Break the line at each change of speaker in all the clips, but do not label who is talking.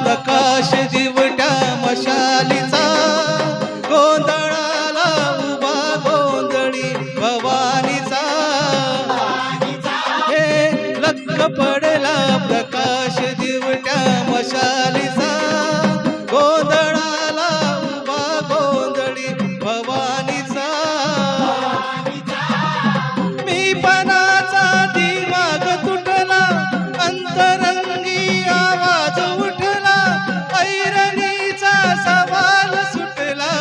प्रकाश दिवट्या मशालीचा, गोंधळाला उभा गोंधळी भवानीचा. हे लख पडला प्रकाश दिवट्या मशालीचा, गोंधळाला उभा गोंधळी भवानीचा. मी पणाचा दिमाग तुटला, अंतरंगी आवाज उठला, ऐरणीचा सवाल सुटला.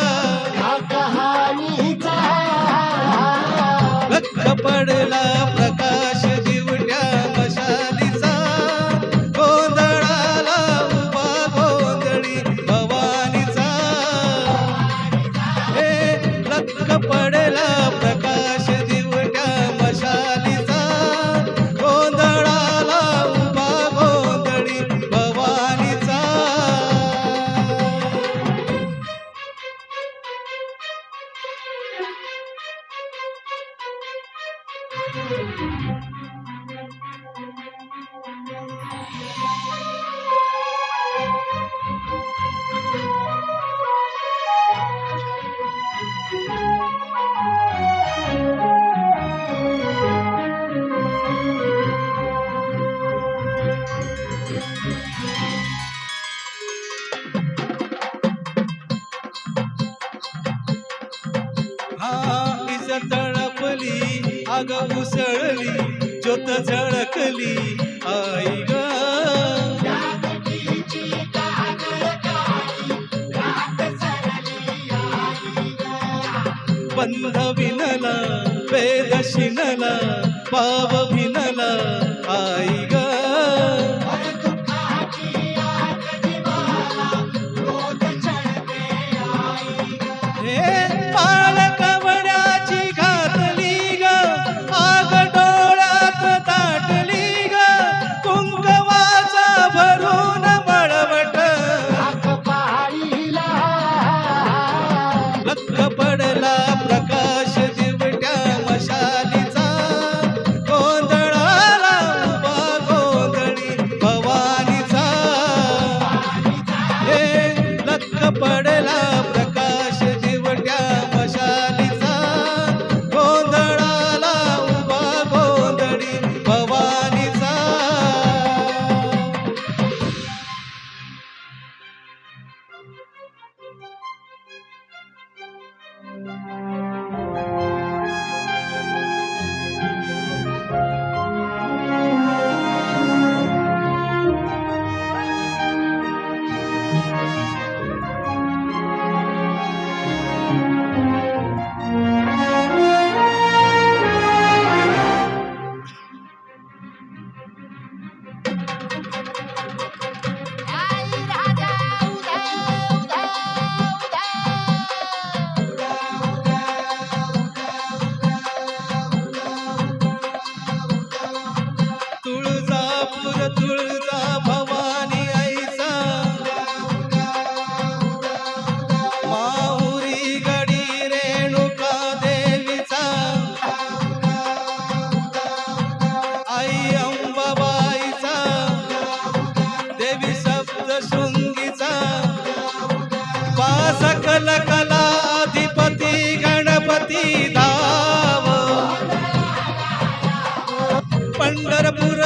लख पडला प्रकाश दिवट्या मशालीचा, गोंधळाला उभा गोंधळी भवानीचा. हे लख पडला प्रकाश दिवट्या मशालीचा, गोंधळाला उभा गोंधळी भवानीचा. ईज तळपली आग उसळली, ज्योत झळकली आई ग. बंध विनला वेद शिनला, पाव भिनला आई ग. हे पाळ कवड्याची घातली ग, आग डोळ्यात दाटली ग, कुंकवाचा भरून मळवट. लख पडला प्रकाश दिवट्या मशालीचा, गोंधळाला उभा गोंधळी भवानीचा. हे लख पडला प्रकाश दिवट्या मशालीचा, गोंधळाला उभा गोंधळी भवानीचा. तुळजापूर तुळजा भवानी आईचा, माहुरी गडी रेणुका देवीचा, आई अंबाबाईचा, देवी सप्तशृंगीचा, सकल कलाधिपती गणपती धाव. पंढरपूर